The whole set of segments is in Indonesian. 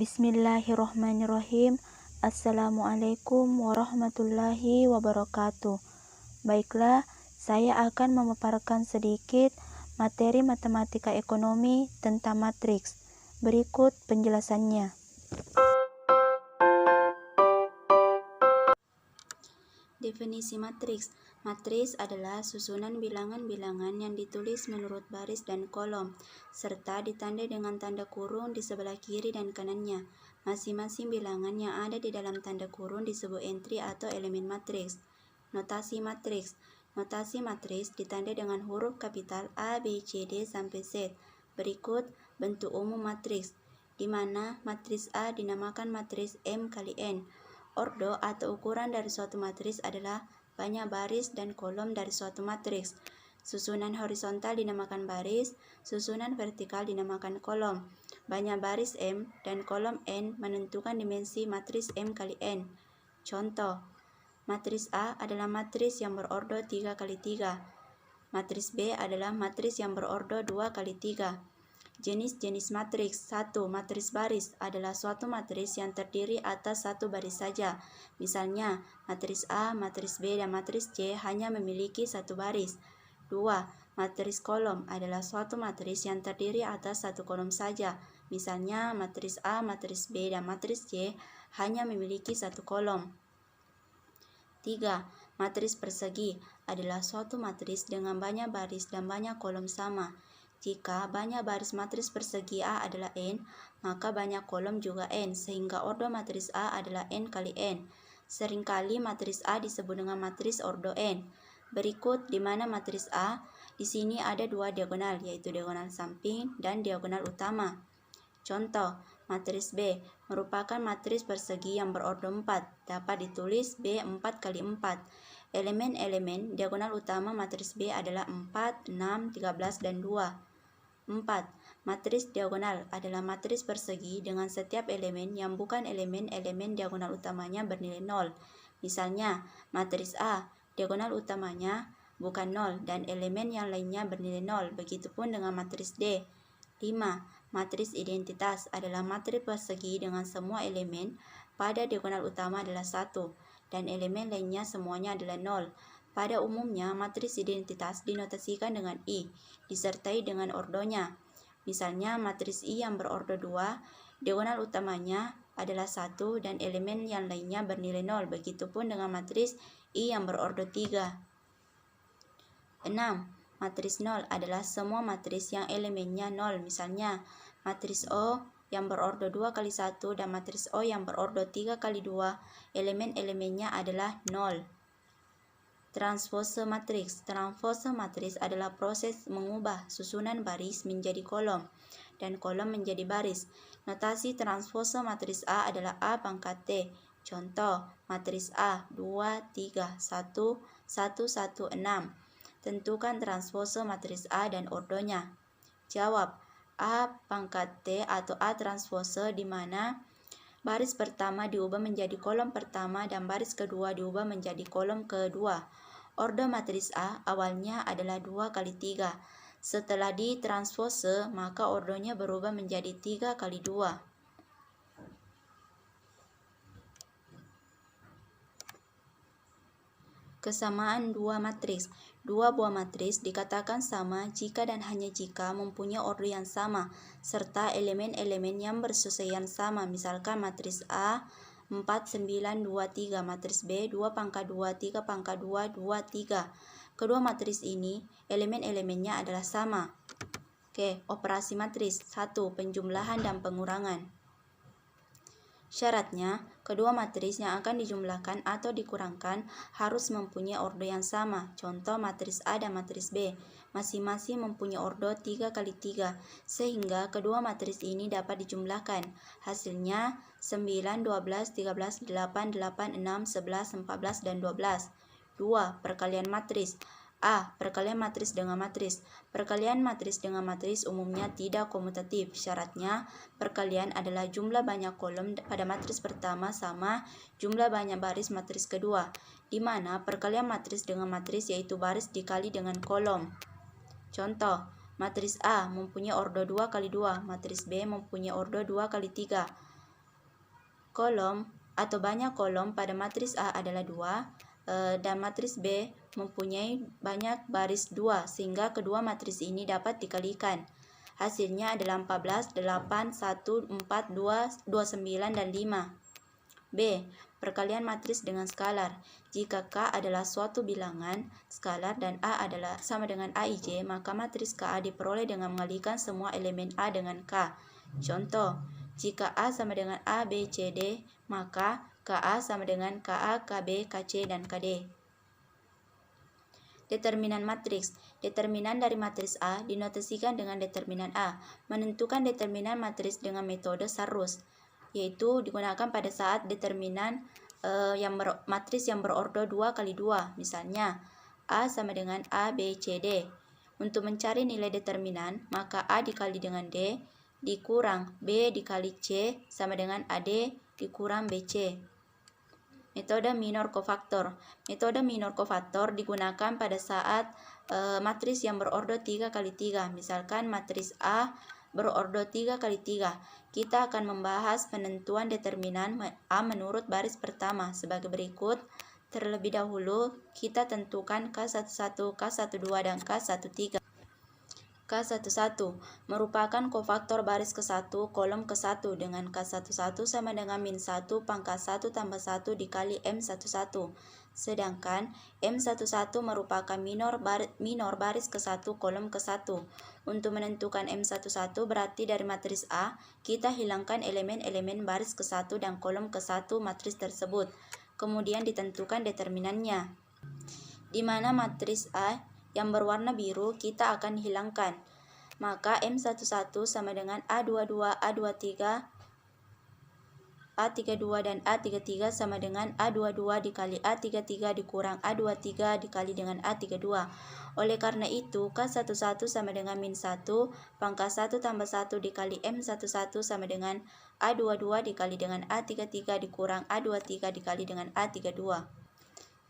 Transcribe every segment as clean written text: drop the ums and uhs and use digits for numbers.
Bismillahirrohmanirrohim. Assalamualaikum warahmatullahi wabarakatuh. Baiklah, saya akan memaparkan sedikit materi matematika ekonomi tentang matriks. Berikut penjelasannya. Definisi matriks. Matriks adalah susunan bilangan-bilangan yang ditulis menurut baris dan kolom, serta ditandai dengan tanda kurung di sebelah kiri dan kanannya. Masing-masing bilangan yang ada di dalam tanda kurung disebut entry atau elemen matriks. Notasi matriks. Notasi matriks ditandai dengan huruf kapital A, B, C, D, sampai Z. Berikut bentuk umum matriks, di mana matriks A dinamakan matriks M kali N. Ordo atau ukuran dari suatu matriks adalah banyak baris dan kolom dari suatu matriks. Susunan horizontal dinamakan baris, susunan vertikal dinamakan kolom. Banyak baris M dan kolom N menentukan dimensi matriks M kali N. Contoh, matriks A adalah matriks yang berordo 3 kali 3. Matriks B adalah matriks yang berordo 2 kali 3. Jenis-jenis matriks. 1. Matriks baris adalah suatu matriks yang terdiri atas satu baris saja. Misalnya, matriks A, matriks B, dan matriks C hanya memiliki satu baris. 2. Matriks kolom adalah suatu matriks yang terdiri atas satu kolom saja. Misalnya, matriks A, matriks B, dan matriks C hanya memiliki satu kolom. 3. Matriks persegi adalah suatu matriks dengan banyak baris dan banyak kolom sama. Jika banyak baris matriks persegi A adalah N, maka banyak kolom juga N, sehingga ordo matriks A adalah N kali N. Seringkali matriks A disebut dengan matriks ordo N. Berikut di mana matriks A, di sini ada dua diagonal, yaitu diagonal samping dan diagonal utama. Contoh, matriks B merupakan matriks persegi yang berordo 4, dapat ditulis B 4 kali 4. Elemen-elemen diagonal utama matriks B adalah 4, 6, 13, dan 2. 4. Matriks diagonal adalah matriks persegi dengan setiap elemen yang bukan elemen-elemen diagonal utamanya bernilai 0. Misalnya, matriks A, diagonal utamanya bukan 0 dan elemen yang lainnya bernilai 0. Begitupun dengan matriks D. 5. Matriks identitas adalah matriks persegi dengan semua elemen pada diagonal utama adalah 1 dan elemen lainnya semuanya adalah 0. Pada umumnya, matriks identitas dinotasikan dengan I, disertai dengan ordonya. Misalnya, matriks I yang berordo 2, diagonal utamanya adalah 1 dan elemen yang lainnya bernilai 0. Begitupun dengan matriks I yang berordo 3. 6. Matriks 0 adalah semua matriks yang elemennya 0. Misalnya, matriks O yang berordo 2 kali 1 dan matriks O yang berordo 3 kali 2, elemen-elemennya adalah 0. Transpose matriks. Transpose matriks adalah proses mengubah susunan baris menjadi kolom dan kolom menjadi baris. Notasi transpose matriks A adalah A pangkat T. Contoh, matriks A 2, 3, 1, 1, 1, 6. Tentukan transpose matriks A dan ordonya. Jawab, A pangkat T atau A transpose di mana baris pertama diubah menjadi kolom pertama dan baris kedua diubah menjadi kolom kedua. Ordo matriks A awalnya adalah 2 kali 3. Setelah ditranspose, maka ordonya berubah menjadi 3 kali 2. Kesamaan dua matriks. Dua buah matriks dikatakan sama jika dan hanya jika mempunyai ordo yang sama, serta elemen-elemen yang bersesuaian sama. Misalkan matriks A 4, 9, 2, 3, matriks B 2 pangkat 2, 3 pangkat 2, 2, 3. Kedua matriks ini, elemen-elemennya adalah sama. Oke, operasi matriks. 1. Penjumlahan dan pengurangan. Syaratnya, kedua matriks yang akan dijumlahkan atau dikurangkan harus mempunyai ordo yang sama. Contoh matriks A dan matriks B, masing-masing mempunyai ordo 3 kali 3, sehingga kedua matriks ini dapat dijumlahkan. Hasilnya 9, 12, 13, 8, 8, 6, 11, 14, dan 12. 2. Perkalian matriks. A. Perkalian matriks dengan matriks. Perkalian matriks dengan matriks umumnya tidak komutatif. Syaratnya, perkalian adalah jumlah banyak kolom pada matriks pertama sama jumlah banyak baris matriks kedua, di mana perkalian matriks dengan matriks yaitu baris dikali dengan kolom. Contoh, matriks A mempunyai ordo 2 kali 2, matriks B mempunyai ordo 2 kali 3. Kolom atau banyak kolom pada matris A adalah 2, dan matris B mempunyai banyak baris 2, sehingga kedua matris ini dapat dikalikan. Hasilnya adalah 14, 8, 1, 4, 2, 29, dan 5. B. Perkalian matris dengan skalar. Jika K adalah suatu bilangan skalar dan A adalah sama dengan Aij, maka matris KA diperoleh dengan mengalihkan semua elemen A dengan K. Contoh, jika A sama dengan A, B, C, D, maka KA sama dengan KA, KB, KC, dan KD. Determinan matriks. Determinan dari matris A dinotasikan dengan determinan A. Menentukan determinan matris dengan metode Sarrus, yaitu digunakan pada saat determinan matris yang berordo 2 kali 2. Misalnya, A sama dengan A, B, C, D. Untuk mencari nilai determinan, maka A dikali dengan D dikurang B dikali C sama dengan AD dikurang BC. Metode minor kofaktor. Metode minor kofaktor digunakan pada saat matris yang berordo 3 kali 3. Misalkan matris A berordo 3 kali 3. Kita akan membahas penentuan determinan A menurut baris pertama sebagai berikut. Terlebih dahulu, kita tentukan K11, K12, dan K13. K11 merupakan kofaktor baris ke-1 kolom ke-1 dengan K11 sama dengan min 1 pangkat 1 tambah 1 dikali M11. Sedangkan M11 merupakan minor baris ke-1 kolom ke-1. Untuk menentukan M11 berarti dari matris A, kita hilangkan elemen-elemen baris ke-1 dan kolom ke-1 matris tersebut. Kemudian ditentukan determinannya, di mana matris A yang berwarna biru kita akan hilangkan. Maka M11 sama dengan A22, A23, A32, dan A33 sama dengan A22 dikali A33 dikurang A23 dikali dengan A32. Oleh karena itu, K11 sama dengan min 1 pangkat 1 tambah 1 dikali M11 sama dengan A22 dikali dengan A33 dikurang A23 dikali dengan A32.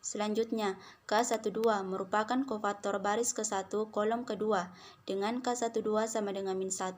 Selanjutnya, K12 merupakan kofaktor baris ke-1 kolom kedua dengan K12 sama dengan min 1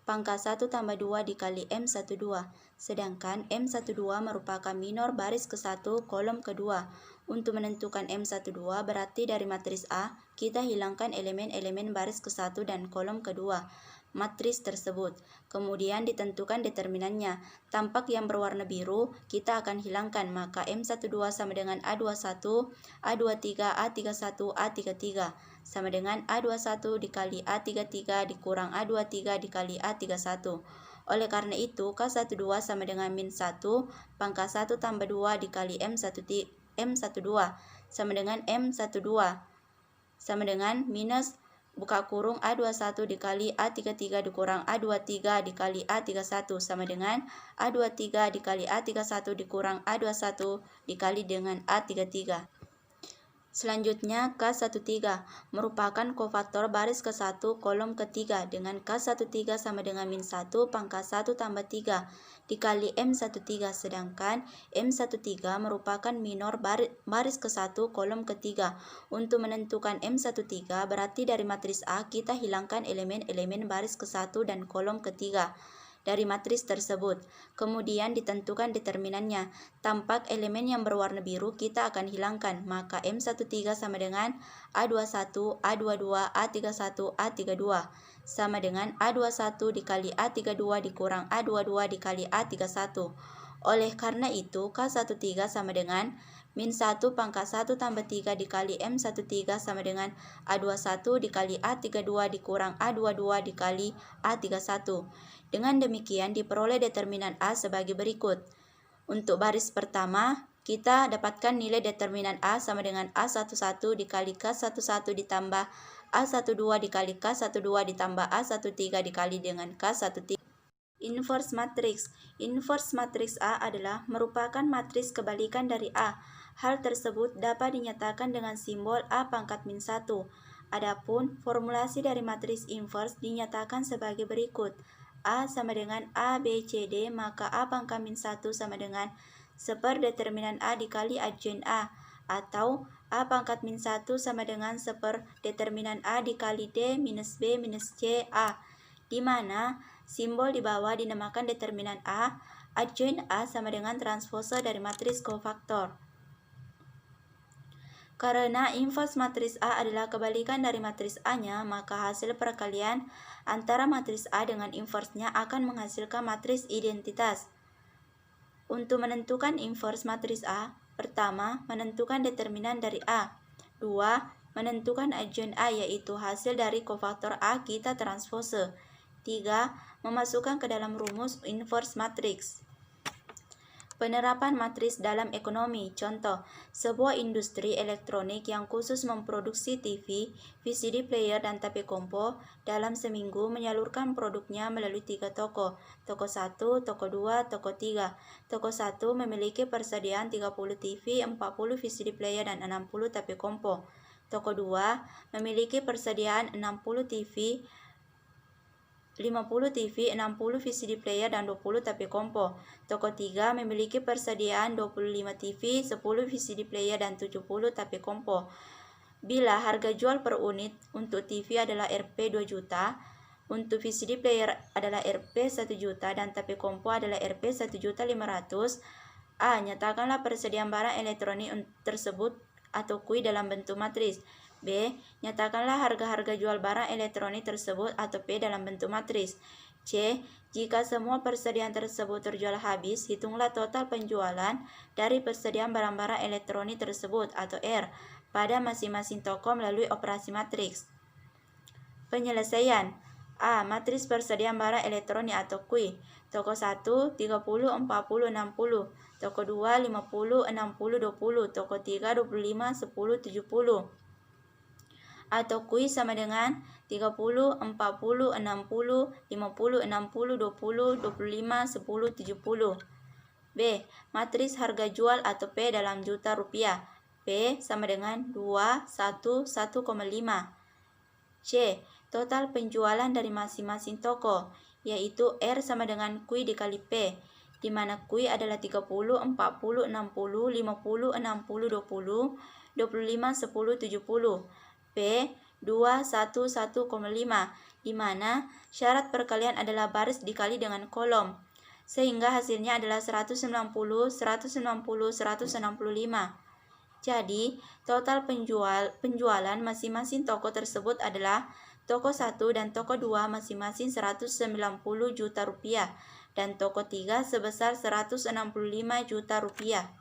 pangkat 1 tambah 2 dikali M12. Sedangkan M12 merupakan minor baris ke-1 kolom kedua. Untuk menentukan M12 berarti dari matris A, kita hilangkan elemen-elemen baris ke-1 dan kolom kedua matris tersebut. Kemudian ditentukan determinannya. Tampak yang berwarna biru, kita akan hilangkan, maka M12 sama dengan A21, A23, A31, A33 sama dengan A21 dikali A33 dikurang A23 dikali A31. Oleh karena itu, K12 sama dengan min 1 pangkat 1 tambah 2 dikali M12 sama dengan M12 sama dengan minus buka kurung A21 dikali A33 dikurang A23 dikali A31 sama dengan A23 dikali A31 dikurang A21 dikali dengan A33. Selanjutnya, K13 merupakan kofaktor baris ke-1 kolom ke-3 dengan K13 sama dengan min 1 pangkat 1 tambah 3 dikali M13, sedangkan M13 merupakan minor baris ke-1 kolom ke-3. Untuk menentukan M13 berarti dari matris A kita hilangkan elemen-elemen baris ke-1 dan kolom ke-3 dari matris tersebut. Kemudian ditentukan determinannya. Tampak elemen yang berwarna biru kita akan hilangkan, maka M13 sama dengan A21, A22, A31, A32 sama dengan A21 dikali A32 dikurang A22 dikali A31. Oleh karena itu, K13 sama dengan min 1 pangkat 1 tambah 3 dikali M13 sama dengan A21 dikali A32 dikurang A22 dikali A31. Dengan demikian diperoleh determinan A sebagai berikut. Untuk baris pertama, kita dapatkan nilai determinan A sama dengan A11 dikali K11 ditambah A12 dikali K12 ditambah A13 dikali dengan K13. Inverse matrix. Inverse matrix A adalah merupakan matris kebalikan dari A. Hal tersebut dapat dinyatakan dengan simbol A pangkat min 1. Adapun formulasi dari matris inverse dinyatakan sebagai berikut. A sama dengan A, B, C, D, maka A pangkat min 1 sama dengan seperdeterminan A dikali adjoint A, atau A pangkat min 1 sama dengan seperdeterminan A dikali D minus B minus C A, di mana simbol di bawah dinamakan determinan A, Adjoint A sama dengan transpose dari matris kofaktor. Karena inverse matris A adalah kebalikan dari matris A-nya, maka hasil perkalian antara matris A dengan inverse-nya akan menghasilkan matris identitas. Untuk menentukan inverse matris A, pertama, menentukan determinan dari A. 2. Menentukan adjoint A, yaitu hasil dari kofaktor A kita transpose. 3. Memasukkan ke dalam rumus inverse matrix. Penerapan matris dalam ekonomi. Contoh, sebuah industri elektronik yang khusus memproduksi TV, VCD player, dan tape kompo dalam seminggu menyalurkan produknya melalui 3 toko. Toko 1, toko 2, toko 3. Toko 1 memiliki persediaan 30 TV, 40 VCD player, dan 60 tape kompo. Toko 2 memiliki persediaan 60 TV, 50 TV, 60 VCD player, dan 20 tape kompo. Toko 3 memiliki persediaan 25 TV, 10 VCD player, dan 70 tape kompo. Bila harga jual per unit untuk TV adalah Rp 2 juta, untuk VCD player adalah Rp 1 juta, dan tape kompo adalah Rp 1.500.000, A. Nyatakanlah persediaan barang elektronik tersebut atau Q dalam bentuk matris. B. Nyatakanlah harga-harga jual barang elektronik tersebut atau P dalam bentuk matris. C. Jika semua persediaan tersebut terjual habis, hitunglah total penjualan dari persediaan barang-barang elektronik tersebut atau R pada masing-masing toko melalui operasi matriks. Penyelesaian. A. Matris persediaan barang elektronik atau Q. Toko 1 30 40 60, toko 2 50 60 20, toko 3 25 10 70. Atau Q sama dengan 30 40 60 50 60 20 25 10 70. B. Matris harga jual atau P dalam juta rupiah. P sama dengan 2 1 1,5. C. Total penjualan dari masing-masing toko, yaitu R sama dengan Q dikali P, di mana Q adalah 30 40 60 50 60 20 25 10 70. P 211,5, di mana syarat perkalian adalah baris dikali dengan kolom, sehingga hasilnya adalah 190, 190, 165. Jadi, total penjualan masing-masing toko tersebut adalah toko 1 dan toko 2 masing-masing 190 juta rupiah, dan toko 3 sebesar 165 juta rupiah.